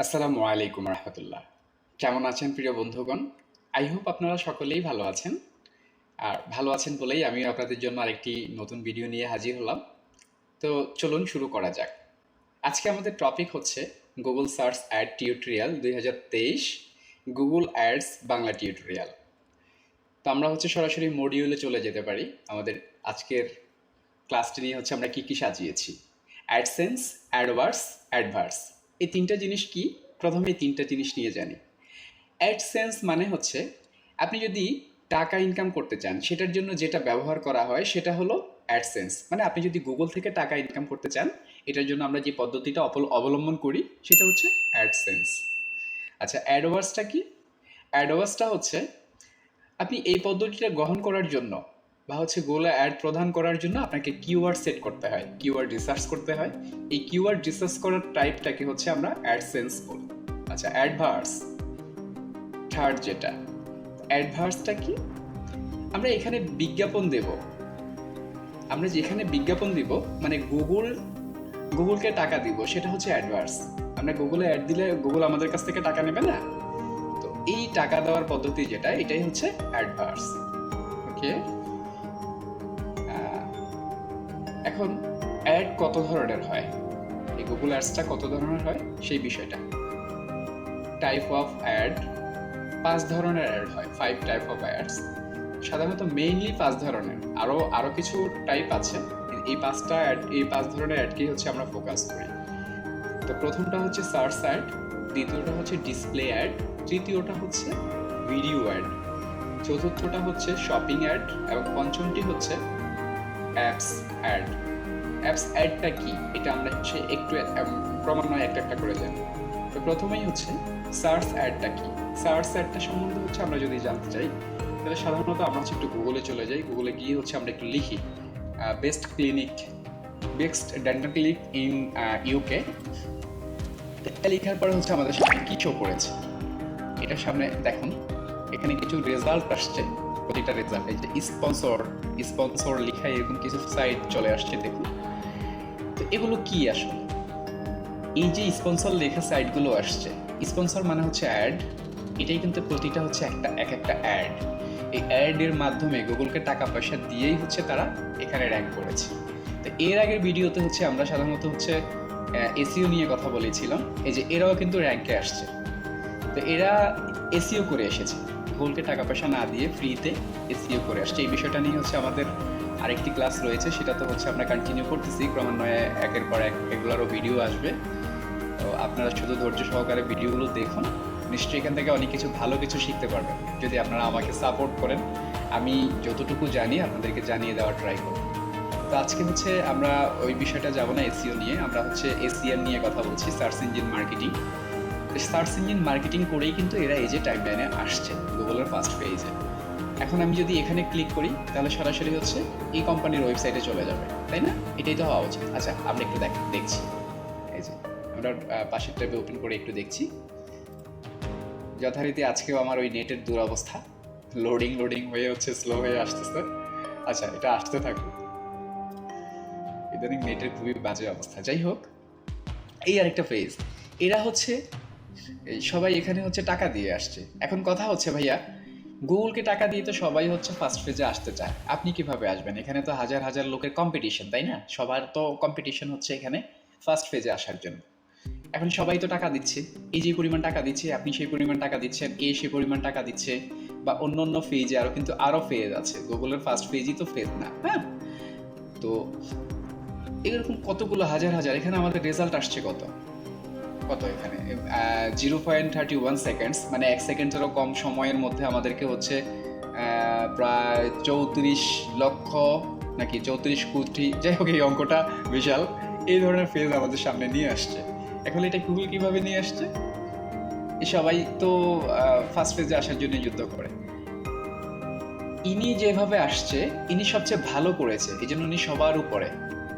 আসসালামু আলাইকুম রহমতুল্লাহ। কেমন আছেন প্রিয় বন্ধুগণ? আই হোপ আপনারা সকলেই ভালো আছেন। আর ভালো আছেন বলেই আমি আপনাদের জন্য আরেকটি নতুন ভিডিও নিয়ে হাজির হলাম। তো চলুন শুরু করা যাক। আজকে আমাদের টপিক হচ্ছে Google search add tutorial 2023 Google ads Bangla tutorial. তো আমরা সরাসরি মডিউলে চলে যেতে পারি। আমাদের আজকের ক্লাসটি নিয়ে আমরা কি কি সাজিয়েছি। অ্যাডসেন্স, অ্যাডওয়ার্স, অ্যাডভার্স, এই তিনটা জিনিস কি? প্রথমে এই তিনটা জিনিস নিয়ে জানি। অ্যাডসেন্স মানে হচ্ছে আপনি যদি টাকা ইনকাম করতে চান সেটার জন্য যেটা ব্যবহার করা হয় সেটা হলো অ্যাডসেন্স। মানে আপনি যদি গুগল থেকে টাকা ইনকাম করতে চান এটার জন্য আমরা যে পদ্ধতিটা অবলম্বন করি সেটা হচ্ছে অ্যাডসেন্স। আচ্ছা, অ্যাডওয়ার্সটা কি? অ্যাডওয়ার্সটা হচ্ছে আপনি এই পদ্ধতিটা গ্রহণ করার জন্য বা গুগলে অ্যাড প্রদান করার জন্য আপনাকে কিওয়ার্ড সেট করতে হয়, কিওয়ার্ড রিসার্চ করতে হয়। এই কিওয়ার্ড রিসার্চ করার টাইপটাকে আমরা অ্যাডসেন্স বলি। আচ্ছা, অ্যাডভার্স থার্ড যেটা। অ্যাডভার্সটা কি? আমরা এখানে বিজ্ঞাপন দেব। আমরা যেখানে বিজ্ঞাপন দিব মানে গুগলকে টাকা দিব, সেটা হচ্ছে অ্যাডভার্স। আমরা গুগলে অ্যাড দিলে গুগল আমাদের কাছ থেকে টাকা নেবে না। তো এই টাকা দেওয়ার পদ্ধতি যেটা, এটাই হচ্ছে অ্যাডভার্স। ওকে, এখন অ্যাড কত ধরনের হয়, এই গুগল অ্যাডসটা কত ধরনের হয় সেই বিষয়টা। টাইপ অফ অ্যাড, 5 ধরনের অ্যাড হয়, 5 টাইপ অফ অ্যাডস। সাধারণত মেইনলি 5 ধরনের, আরো কিছু টাইপ আছে। এই 5 ধরনের অ্যাডকেই আমরা ফোকাস করি। তো প্রথমটা হচ্ছে সার্চ অ্যাড, দ্বিতীয়টা হচ্ছে ডিসপ্লে অ্যাড, তৃতীয়টা হচ্ছে ভিডিও অ্যাড, চতুর্থটা হচ্ছে শপিং অ্যাড এবং পঞ্চমটি হচ্ছে অ্যাপস অ্যাড। অ্যাপস অ্যাডটা কি এটা আমরা একটু ক্রমান্বয়ে একটা করে জানি। তো প্রথমেই সার্চ অ্যাডটা কি। সার্চ অ্যাডটা সম্বন্ধে আমরা যদি জানতে চাই তাহলে সাধারণত আমরা একটু গুগলে চলে যাই। গুগলে গিয়ে আমরা একটু লিখি best dental clinic in UK. লেখার পরে আমাদের সামনে কি শো করেছে, এটার সামনে দেখুন এখানে কিছু রেজাল্ট আসছে। প্রতিটা রেজাল্ট, এই যে স্পন্সর লেখা এরকম কিছু সাইট চলে আসছে, দেখুন। তো এগুলো কি আসলে? এই যে স্পন্সর লেখা সাইটগুলো আসছে, স্পন্সর মানে হচ্ছে অ্যাড। এটাই কিন্তু প্রতিটা একটা অ্যাড। এই অ্যাডের মাধ্যমে গুগলকে টাকা পয়সা দিয়েই তারা এখানে র্যাঙ্ক করেছে। তো এর আগের ভিডিওতে আমরা সাধারণত এসইও নিয়ে কথা বলেছিলাম। এই যে এরাও কিন্তু র্যাঙ্কে আসছে। তো এরা এসইও করে এসেছে, গুগলকে টাকা পয়সা না দিয়ে ফ্রিতে এসইও করে আসছে। এই বিষয়টা নিয়ে আমাদের আরেকটি ক্লাস রয়েছে, সেটা তো আমরা কন্টিনিউ করতেছি। ক্রমান্বয়ে একের পর এক এগুলোরও ভিডিও আসবে। তো আপনারা শুধু ধৈর্য সহকারে ভিডিওগুলো দেখুন, নিশ্চয়ই এখান থেকে অনেক কিছু ভালো কিছু শিখতে পারবেন যদি আপনারা আমাকে সাপোর্ট করেন। আমি যতটুকু জানি আপনাদেরকে জানিয়ে দেওয়ার ট্রাই করব। তো আজকে আমরা ওই বিষয়টা যাব না এসইও নিয়ে, আমরা এসইএম নিয়ে কথা বলছি, search engine marketing. Search engine marketing করেই কিন্তু এরা এই যে টাইমলাইনে আসছে গুগলের ফার্স্ট পেজে। এখন আমি যদি এখানে ক্লিক করি তাহলে সরাসরি এই কোম্পানির ওয়েবসাইটে চলে যাবে, তাই না? এটাই তো হওয়া উচিত। আচ্ছা, আমরা একটু দেখছি। এই যে আমরা পাশের ট্যাবে ওপেন করে একটু দেখছি। যথারীতি আজকেও আমার ওই নেটের দুরবস্থা, লোডিং হয়ে স্লো হয়ে আসতেছে। আচ্ছা, এটা আসতে থাকুক। ইদানিং নেটের খুবই বাজে অবস্থা। যাই হোক, এই আরেকটা পেজ। এরা সবাই এখানে টাকা দিয়ে আসছে। এখন কথা ভাইয়া, গুগলকে টাকা দিয়ে তো সবাই ফার্স্ট পেজে আসতে চায়, আপনি কিভাবে আসবেন? এখানে তো হাজার হাজার লোকের কম্পিটিশন, তাই না? সবার তো কম্পিটিশন এখানে ফার্স্ট পেজে আসার জন্য। এখন সবাই তো টাকা দিচ্ছে, এই যে পরিমাণ টাকা দিচ্ছে, আপনি সেই পরিমাণ টাকা দিচ্ছেন, সেই পরিমাণ টাকা দিচ্ছে, বা অন্য পেজে আরো ফেজ আছে। গুগলের ফার্স্ট পেজই তো ফেজ না, হ্যাঁ? তো এরকম কতগুলো হাজার, এখানে আমাদের রেজাল্ট আসছে কত এখানে 0.31 সেকেন্ডস, মানে 1 সেকেন্ডেরও কম সময়ের মধ্যে আমাদেরকে প্রায় 34 লক্ষ নাকি 34 কোটি, যাই হোক এই অঙ্কটা বিশাল, এই ধরনের ফেজ আমাদের সামনে নিয়ে আসছে। এখন এটা গুগল কিভাবে নিয়ে আসছে? সবাই তো ফার্স্ট পেজে আসার জন্য যুদ্ধ করে। ইনি যেভাবে আসছে, ইনি সবচেয়ে ভালো করেছে, এই জন্য উনি সবার উপরে।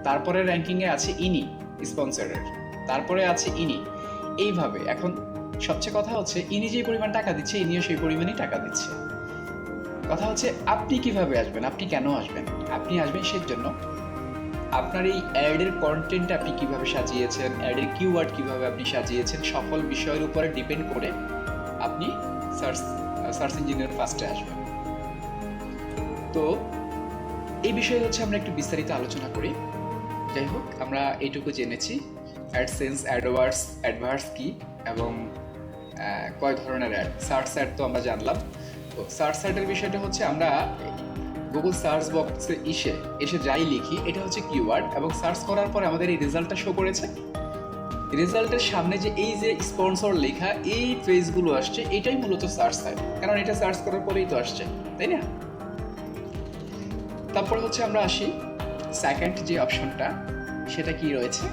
তারপরে র্যাঙ্কিংয়ে আছে ইনি স্পন্সরের, তারপরে আছে ইনি, এইভাবে। এখন সবচেয়ে কথা ইনি যে পরিমাণ টাকা দিচ্ছে, ইনিও সেই পরিমাণই টাকা দিচ্ছে। কথা আপনি কিভাবে আসবেন, আপনি কেন আসবেন? আপনি আসবেন সেই জন্য আপনার এই অ্যাডের কন্টেন্ট আপনি কিভাবে সাজিয়েছেন, অ্যাডের কিওয়ার্ড কিভাবে আপনি সাজিয়েছেন, সকল বিষয়ের উপরে ডিপেন্ড করে আপনি সার্চ ইঞ্জিনের ফার্স্টে আসবেন। তো এই বিষয়ে হচ্ছে আমরা একটু বিস্তারিত আলোচনা করি। যাই হোক, আমরা এইটুকু জেনেছি অ্যাডসেন্স, অ্যাডভার্স কি এবং কয় ধরনের অ্যাড। সার্চ অ্যাড তো আমরা জানলাম। তো সার্চ অ্যাডের বিষয়টা হচ্ছে আমরা গুগল সার্চ বক্সে এসে যাই লিখি, এটা হচ্ছে কিওয়ার্ড, এবং সার্চ করার পরে আমাদের এই রেজাল্টটা শো করেছে। রেজাল্টের সামনে যে এই যে স্পন্সর লেখা এই পেজগুলো আসছে, এটাই মূলত সার্চ অ্যাড, কারণ এটা সার্চ করার পরেই তো আসছে, তাই না? তারপর হচ্ছে আমরা আসি সেকেন্ড যে অপশনটা, সেটা কি রয়েছে?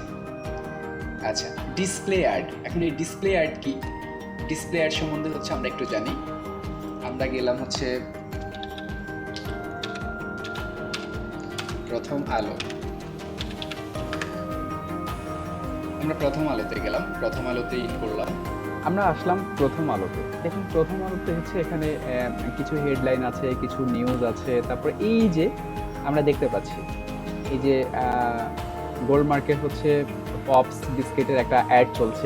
আচ্ছা, ডিসপ্লে অ্যাড। এখন এই ডিসপ্লে অ্যাড কি? ডিসপ্লে অ্যাড সম্বন্ধে হচ্ছে আমরা একটু জানি। আমরা গেলাম হচ্ছে প্রথম আলো, আমরা প্রথম আলোতে গেলাম, প্রথম আলোতে ইন করলাম। আমরা আসলাম প্রথম আলোতে। দেখুন প্রথম আলোতে হচ্ছে এখানে কিছু হেডলাইন আছে, কিছু নিউজ আছে, তারপর এই যে আমরা দেখতে পাচ্ছি এই যে গোল্ড মার্কেট হচ্ছে পপস বিস্কিটের একটা অ্যাড চলছে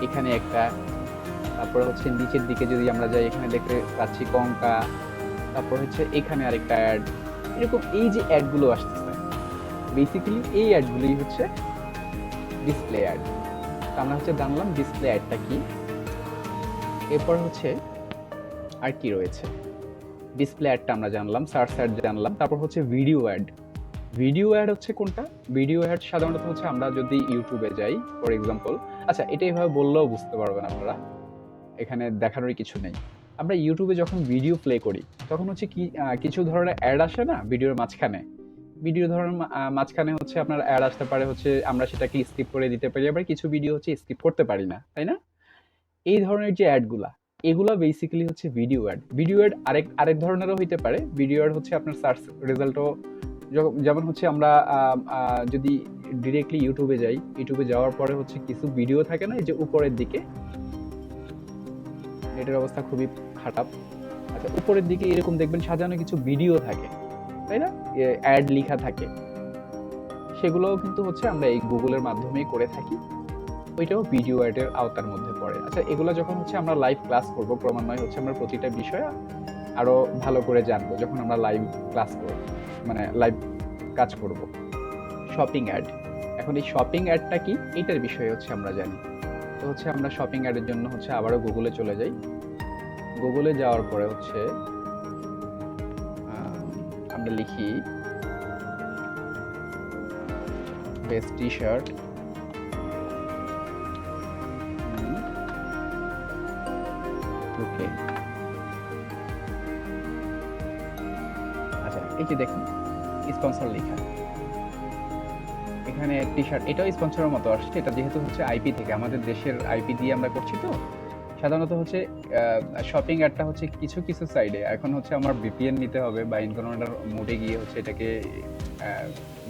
এখানে একটা, তারপরে হচ্ছে নিচের দিকে যদি আমরা যাই এখানে দেখতে পাচ্ছি কঙ্কা, তারপর হচ্ছে এখানে আরেকটা অ্যাড। এরকম এই যে অ্যাডগুলো আসতেছে, বেসিক্যালি এই অ্যাডগুলোই হচ্ছে ডিসপ্লে অ্যাড। তো আমরা হচ্ছে জানলাম ডিসপ্লে অ্যাডটা কি। এরপর হচ্ছে আর কি রয়েছে, ডিসপ্লে অ্যাডটা আমরা জানলাম, সার্চ অ্যাড জানলাম, তারপর হচ্ছে ভিডিও অ্যাড। ভিডিও অ্যাড হচ্ছে কোনটা? ভিডিও অ্যাড সাধারণত হচ্ছে আমরা যদি ইউটিউবে যাই ফর এক্সাম্পল, আচ্ছা এটা এইভাবে বললেও বুঝতে পারবেন আপনারা, এখানে দেখানোর কিছু নেই। আমরা ইউটিউবে যখন ভিডিও প্লে করি তখন হচ্ছে কি কিছু ধরনের অ্যাড আসে না ভিডিওর মাঝখানে, ভিডিও ধরনের মাঝখানে হচ্ছে আপনার অ্যাড আসতে পারে, হচ্ছে আমরা সেটাকে স্কিপ করে দিতে পারি, আবার কিছু ভিডিও হচ্ছে স্কিপ করতে পারি না, তাই না? এই ধরনের যে অ্যাডগুলা, এগুলা বেসিক্যালি হচ্ছে ভিডিও অ্যাড। ভিডিও অ্যাড আরেক ধরনেরও হইতে পারে। ভিডিও অ্যাড হচ্ছে আপনার সার্চ রেজাল্টও, যেমন হচ্ছে আমরা যদি ডিরেক্টলি ইউটিউবে যাওয়ার পরে হচ্ছে কিছু ভিডিও থাকে না এই যে উপরের দিকে, এটার অবস্থা খুবই খারাপ। আচ্ছা, উপরের দিকে এরকম দেখবেন সাজানো কিছু ভিডিও থাকে, তাই না? অ্যাড লেখা থাকে, সেগুলোও কিন্তু হচ্ছে আমরা এই গুগলের মাধ্যমেই করে থাকি, ওইটাও ভিডিও অ্যাডের আওতার মধ্যে পড়ে। আচ্ছা, এগুলো যখন হচ্ছে আমরা লাইভ ক্লাস করব, ক্রমান্বয়ে হচ্ছে আমরা প্রতিটা বিষয় আরো ভালো করে জানবো যখন আমরা লাইভ ক্লাস করব, মানে লাইভ কাজ করব। শপিং অ্যাড, এখন এই শপিং অ্যাডটা কি এটার বিষয়ে হচ্ছে আমরা জানি। তো হচ্ছে আমরা শপিং অ্যাডের জন্য হচ্ছে আবারও গুগলে চলে যাই। গুগলে যাওয়ার পরে হচ্ছে আমরা লিখি বেস্ট টি শার্ট, ওকে। আচ্ছা, এই যে দেখুন স্পন্সর লেখা, এখানে টি শার্ট, এটাও স্পন্সরের মতো আসছে। এটা যেহেতু হচ্ছে আইপি থেকে, আমাদের দেশের আইপি দিয়ে আমরা করছি, তো সাধারণত হচ্ছে শপিং অ্যাডটা হচ্ছে কিছু কিছু সাইডে এখন হচ্ছে আমার ভিপিএন নিতে হবে বা ইনকোনোডার মোডে গিয়ে হচ্ছে এটাকে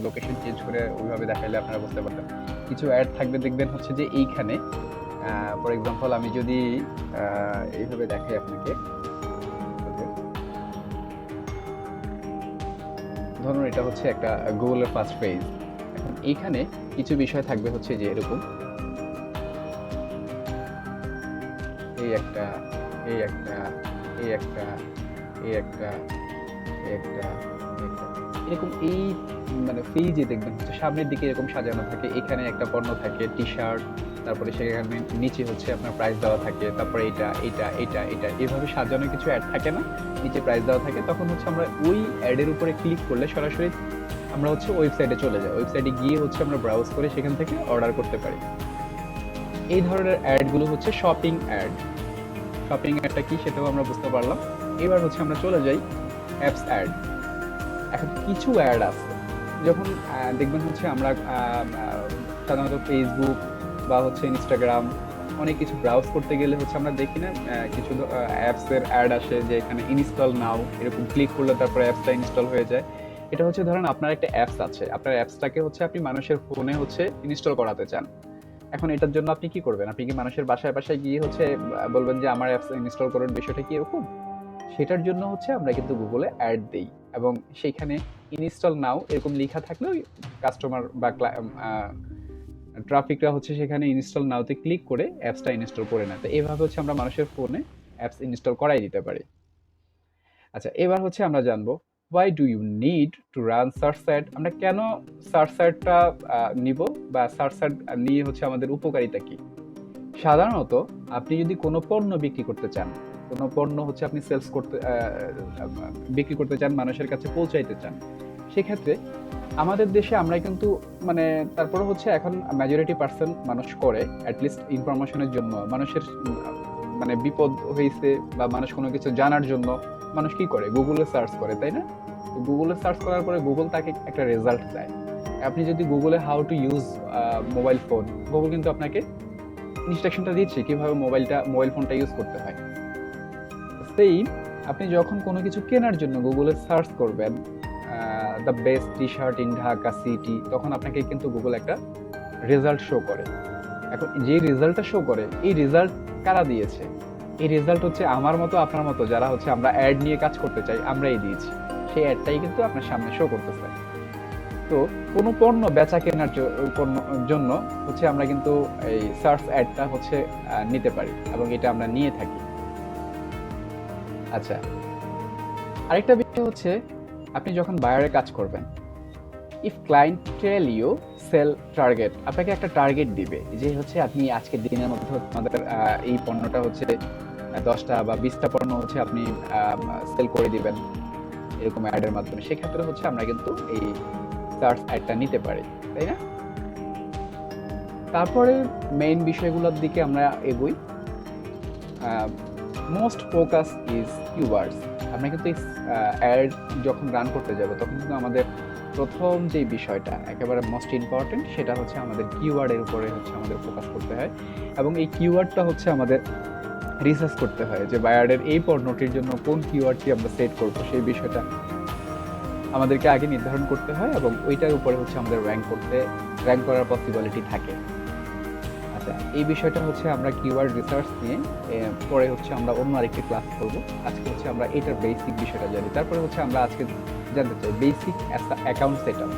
লোকেশন চেঞ্জ করে ওইভাবে দেখাইলে আপনারা বুঝতে পারতেন। কিছু অ্যাড থাকবে দেখবেন হচ্ছে যে এইখানে, ফর এক্সাম্পল আমি যদি এইভাবে দেখাই আপনাকে, ধরুন এটা হচ্ছে একটা গুগলের ফার্স্ট পেজ। এখন এইখানে কিছু বিষয় থাকবে হচ্ছে যে এরকম এই একটা এই একটা এই একটা এই একটা এই একটা এরকম, এই মানে পেজে দেখবেন হচ্ছে সামনের দিকে এরকম সাজানো থাকে, এখানে একটা পণ্য থাকে টি শার্ট, তারপরে সেখানে নিচে হচ্ছে আপনার প্রাইস দেওয়া থাকে, তারপরে এটা এটা এটা এটা এভাবে সাজানো কিছু অ্যাড থাকে না, নিচে প্রাইস দেওয়া থাকে। তখন হচ্ছে আমরা ওই অ্যাডের উপরে ক্লিক করলে সরাসরি আমরা হচ্ছে ওয়েবসাইটে চলে যাই, ওয়েবসাইটে গিয়ে হচ্ছে আমরা ব্রাউজ করে সেখান থেকে অর্ডার করতে পারি। এই ধরনের অ্যাডগুলো হচ্ছে শপিং অ্যাড। শপিং অ্যাডটা কি সেটাও আমরা বুঝতে পারলাম। এবার হচ্ছে আমরা চলে যাই অ্যাপস অ্যাড। এখন কিছু অ্যাড আছে, যখন দেখবেন হচ্ছে আমরা সাধারণত ফেসবুক বা হচ্ছে ইনস্টাগ্রাম অনেক কিছু ব্রাউজ করতে গেলে হচ্ছে আমরা দেখি না কিছু অ্যাপসের অ্যাড আসে যে এখানে ইনস্টল নাও, এরকম ক্লিক করলে তারপরে অ্যাপসটা ইনস্টল হয়ে যায়। এটা হচ্ছে ধরেন আপনার একটা অ্যাপস আছে, আপনার অ্যাপসটাকে হচ্ছে আপনি মানুষের ফোনে হচ্ছে ইনস্টল করাতে চান। এখন এটার জন্য আপনি কি করবেন? আপনি কি মানুষের বাসায় বাসায় গিয়ে হচ্ছে বলবেন যে আমার অ্যাপস ইনস্টল করার বিষয়টা কি এরকম? সেটার জন্য হচ্ছে আমরা কিন্তু গুগলে অ্যাড দেই এবং সেইখানে ইনস্টল নাও এরকম লেখা থাকলেও কাস্টমার বা ট্রাফিকরা হচ্ছে সেখানে ইনস্টল নাওতে ক্লিক করে অ্যাপসটা ইনস্টল করে নেয়। তো এইভাবে হচ্ছে আমরা মানুষের ফোনে অ্যাপস ইনস্টল করাই দিতে পারি। আচ্ছা, এবার হচ্ছে আমরা জানবো why do you need to run search ad. আমরা কেন সার্চ অ্যাডটা নিব বা সার্চ অ্যাড নিয়ে হচ্ছে আমাদের উপকারিতা কি? সাধারণত আপনি যদি কোনো পণ্য বিক্রি করতে চান, কোনো পণ্য হচ্ছে আপনি সেলস করতে বিক্রি করতে চান, মানুষের কাছে পৌঁছাইতে চান, সেক্ষেত্রে আমাদের দেশে আমরা কিন্তু মানে তারপরে হচ্ছে এখন মেজরিটি পার্সন মানুষ করে অ্যাটলিস্ট ইনফরমেশনের জন্য, মানুষের মানে বিপদ হয়েছে বা মানুষ কোনো কিছু জানার জন্য মানুষ কি করে, গুগলে সার্চ করে, তাই না? গুগলে সার্চ করার পরে গুগল তাকে একটা রেজাল্ট দেয়। আপনি যদি গুগলে how to use mobile phone, Google কিন্তু আপনাকে ইনস্ট্রাকশনটা দিচ্ছে কিভাবে মোবাইল ফোনটা ইউজ করতে হয়। সেইম আপনি যখন কোনো কিছু কেনার জন্য গুগলে সার্চ করবেন the best T shirt in Dhaka city, তখন আপনাকে কিন্তু গুগল একটা রেজাল্ট শো করে। এখন যে রেজাল্টটা শো করে, এই রেজাল্ট কারা দিয়েছে? এই রেজাল্ট হচ্ছে আমার মতো আপনার মতো যারা হচ্ছে আমরা অ্যাড নিয়ে কাজ করতে চাই, আমরাই দিয়েছি। সেই অ্যাডটাই কিন্তু আপনার সামনে শো করতেছে। তো কোনো পণ্য বেচা কেনার জন্য হচ্ছে আমরা কিন্তু এই সার্চ অ্যাডটা হচ্ছে নিতে পারি এবং এটা আমরা নিয়ে থাকি। আচ্ছা, আরেকটা বিষয় হচ্ছে আপনি যখন বায়ারে কাজ করবেন, if client tell you sell target, আপনাকে একটা টার্গেট দিবে যে হচ্ছে আপনি আজকের দিনের মধ্যে আমাদের এই পণ্যটা হচ্ছে 10টা বা 20টা পণ্য হচ্ছে আপনি সেল করে দিবেন এরকম অ্যাডের মাধ্যমে। সেক্ষেত্রে হচ্ছে আমরা কিন্তু এই সার্চ অ্যাডটা নিতে পারি, তাই না? তারপরে মেইন বিষয়গুলোর দিকে আমরা এগোই। Most focus is keywords. আমরা কিন্তু অ্যাড যখন রান করতে যাব তখন কিন্তু আমাদের প্রথম যে বিষয়টা একেবারে মোস্ট ইম্পর্টেন্ট, সেটা হচ্ছে আমাদের কিওয়ার্ডের উপরে হচ্ছে আমাদের ফোকাস করতে হয় এবং এই কিওয়ার্ডটা হচ্ছে আমাদের রিসার্চ করতে হয় যে বায়ারের এই পণ্যটির জন্য কোন কিওয়ার্ডটি আমরা সেট করব, সেই বিষয়টা আমাদেরকে আগে নির্ধারণ করতে হয় এবং ওইটার উপরে হচ্ছে আমাদের র্যাঙ্ক করার পসিবিলিটি থাকে। আচ্ছা, এই বিষয়টা হচ্ছে আমরা কিওয়ার্ড রিসার্চ নিয়ে পরে হচ্ছে আমরা অন্য আরেকটি ক্লাস করব। আজকে হচ্ছে আমরা এটার বেসিক বিষয়টা জানি, তারপরে হচ্ছে আমরা আজকে জানতে চাই বেসিক অ্যাকাউন্ট সেট আপ।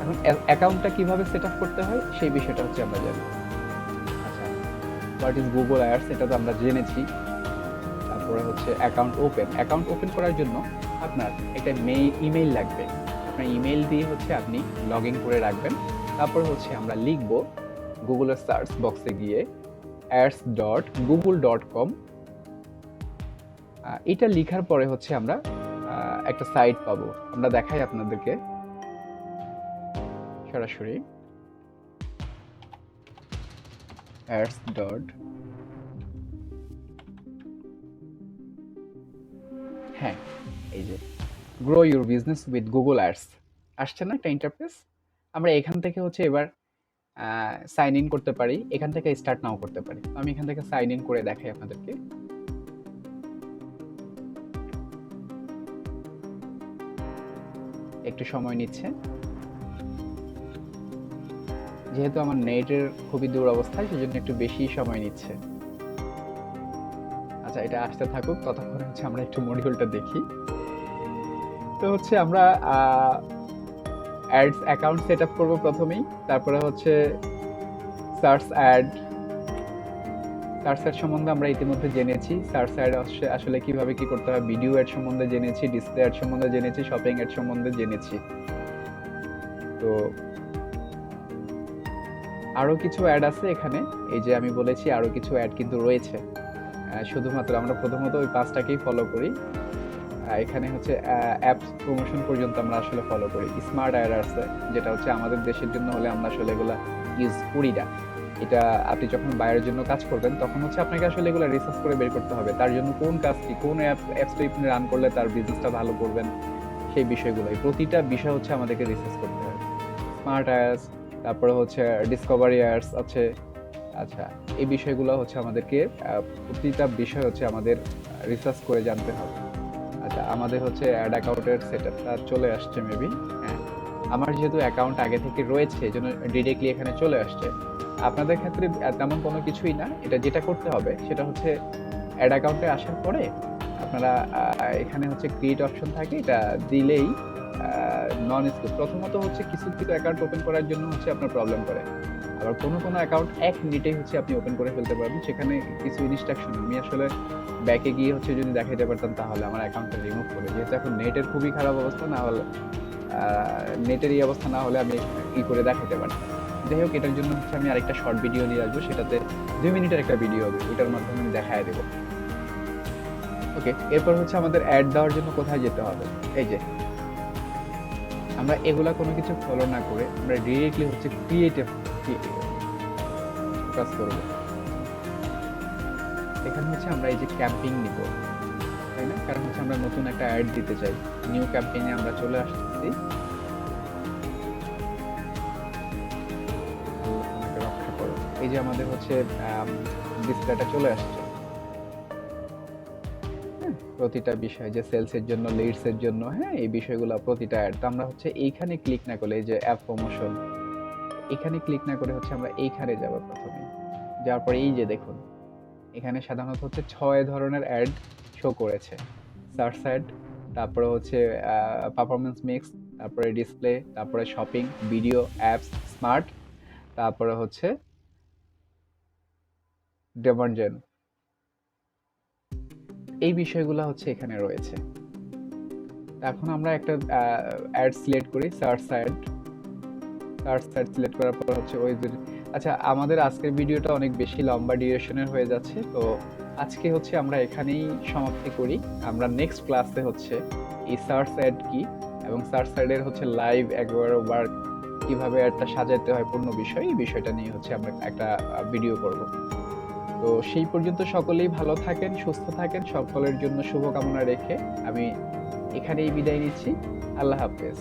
এখন অ্যাকাউন্টটা কিভাবে সেট আপ করতে হয় সেই বিষয়টা হচ্ছে আমরা জানি। আচ্ছা, হোয়াট ইজ গুগল অ্যাডস, এটা তো আমরা জেনেছি। তারপরে হচ্ছে অ্যাকাউন্ট ওপেন করার জন্য আপনার একটা ইমেইল লাগবে। আপনার ইমেইল দিয়ে হচ্ছে আপনি লগ ইন করে রাখবেন। তারপর হচ্ছে আমরা লিখব গুগলের সার্চ বক্সে গিয়ে ads.google.com। এটা লেখার পরে হচ্ছে আমরা একটা সাইট পাবো। আমরা দেখাই আপনাদেরকে সরাসরি ads. হ্যাঁ, এই যে grow your business with Google ads আসছে না একটা ইন্টারফেস। আমরা এখান থেকে হচ্ছে এবার সাইন ইন করতে পারি, এখান থেকে স্টার্ট নাও করতে পারি। আমি এখান থেকে সাইন ইন করে দেখাই আপনাদেরকে। একটু সময় নিচ্ছে যেহেতু আমার নেটের খুবই দুরবস্থায়, সেজন্য একটু বেশি সময় নিচ্ছে। আচ্ছা, এটা আসতে থাকুক, ততক্ষণ হচ্ছে আমরা একটু মডিউলটা দেখি। তো হচ্ছে আমরা অ্যাডস অ্যাকাউন্ট সেট আপ করবো প্রথমেই, তারপরে হচ্ছে সার্চ অ্যাড সম্বন্ধে আমরা ইতিমধ্যে জেনেছি। সার্চ অ্যাড আসলে কিভাবে কি করতে হয়, ভিডিও অ্যাড সম্বন্ধে জেনেছি, ডিসপ্লে অ্যাড সম্বন্ধে জেনেছি, শপিং অ্যাড সম্বন্ধে জেনেছি। তো আরো কিছু অ্যাড আছে এখানে, এই যে আমি বলেছি আরো কিছু অ্যাড কিন্তু রয়েছে। শুধুমাত্র আমরা প্রথমত ওই 5টাকেই ফলো করি। এখানে হচ্ছে অ্যাপস প্রমোশন পর্যন্ত আমরা আসলে ফলো করি। স্মার্ট অ্যাড আছে, যেটা হচ্ছে আমাদের দেশের জন্য হলে আমরা আসলে এগুলা ইউজ করি না। এটা আপনি যখন বাইরের জন্য কাজ করবেন তখন হচ্ছে আপনাকে আসলে এগুলো রিসার্চ করে বের করতে হবে তার জন্য কোন কাজটি, কোন অ্যাপসটা আপনি রান করলে তার বিজনেসটা ভালো করবেন, সেই বিষয়গুলো প্রতিটা বিষয় হচ্ছে আমাদেরকে রিসার্চ করতে হবে। স্মার্ট অ্যাডস, তারপরে হচ্ছে ডিসকভারি অ্যাডস আছে। আচ্ছা, এই বিষয়গুলো হচ্ছে আমাদেরকে প্রতিটা বিষয় হচ্ছে আমাদের রিসার্চ করে জানতে হবে। আচ্ছা, আমাদের হচ্ছে অ্যাড অ্যাকাউন্টের সেটআপটা চলে আসছে মেবি। হ্যাঁ, আমার যেহেতু অ্যাকাউন্ট আগে থেকে রয়েছে এজন্য ডিরেক্টলি এখানে চলে আসছে। আপনাদের ক্ষেত্রে তেমন কোনো কিছুই না। এটা যেটা করতে হবে সেটা হচ্ছে অ্যাড অ্যাকাউন্টে আসার পরে আপনারা এখানে হচ্ছে ক্রিয়েট অপশন থাকে, এটা দিলেই নন স্কিপ। প্রথমত হচ্ছে কিছু কিছু অ্যাকাউন্ট ওপেন করার জন্য হচ্ছে আপনার প্রবলেম করে, আবার কোনো কোনো অ্যাকাউন্ট 1 মিনিটেই হচ্ছে আপনি ওপেন করে ফেলতে পারবেন। সেখানে কিছু ইনস্ট্রাকশন আমি আসলে ব্যাকে গিয়ে হচ্ছে যদি দেখাইতে পারতাম তাহলে আমার অ্যাকাউন্টটা রিমুভ করে, যেহেতু এখন নেটের খুবই খারাপ অবস্থা, না হলে নেটের এই অবস্থা না হলে আমি করে দেখাইতে পারতাম। যাই হোক, এটার জন্য হচ্ছে আমি আরেকটা শর্ট ভিডিও নিয়ে আসবো, সেটাতে 2 মিনিটের একটা ভিডিও হবে, ওইটার মাধ্যমে আমি দেখায় দেবো। ওকে, এরপর হচ্ছে আমাদের অ্যাড দেওয়ার জন্য কোথায় যেতে হবে। এই যে আমরা এগুলা কোনো কিছু ফলো না করে আমরা ডিরেক্টলি হচ্ছে ক্রিয়েটিভ কাজ করব। এখানে হচ্ছে আমরা এই যে ক্যাম্পিং নিব, তাই না? কারণ হচ্ছে আমরা নতুন একটা অ্যাড দিতে চাই। নিউ ক্যাম্পেইনে আমরা চলে আসতেছি। আল্লাহ তোমাকে রক্ষা করো। এই যে আমাদের হচ্ছে ডিসপ্লেটা চলে আসছে। প্রতিটা বিষয় যে সেলসের জন্য, লিডসের জন্য, হ্যাঁ, এই বিষয়গুলো প্রতিটা অ্যাড। তো আমরা হচ্ছে এইখানে ক্লিক না করলে, এই যে অ্যাপ প্রমোশন, এখানে ক্লিক না করে হচ্ছে আমরা এইখানে যাব প্রথমে। যাওয়ার পরে এই যে দেখুন, এখানে সাধারণত হচ্ছে 6 ধরনের অ্যাড শো করেছে। সার্চ অ্যাড, তারপরে হচ্ছে পারফরমেন্স মিক্স, তারপরে ডিসপ্লে, তারপরে শপিং, ভিডিও, অ্যাপস, স্মার্ট, তারপরে হচ্ছে ডেমার্জেন। এই বিষয়গুলো হচ্ছে এখানে রয়েছে। এখন আমরা একটা অ্যাড সিলেক্ট করি, search add. Search add select করার পর হচ্ছে ওই যে, আচ্ছা, আমাদের আজকের ভিডিওটা অনেক বেশি লম্বা ডিউরেশনের হয়ে যাচ্ছে, তো আজকে হচ্ছে আমরা এখানেই সমাপ্তি করি। আমরা নেক্সট ক্লাসে হচ্ছে এই সার্চ অ্যাড কি এবং সার্চ অ্যাডের হচ্ছে লাইভ একবারে ওয়ার্ক কিভাবে অ্যাডটা সাজাতে হয় পূর্ণ বিষয়, এই বিষয়টা নিয়ে হচ্ছে আমরা একটা ভিডিও করব। তো সেই পর্যন্ত সকলেই ভালো থাকেন, সুস্থ থাকেন, সকলের জন্য শুভকামনা রেখে আমি এখানেই বিদায় নিচ্ছি। আল্লাহ হাফেজ।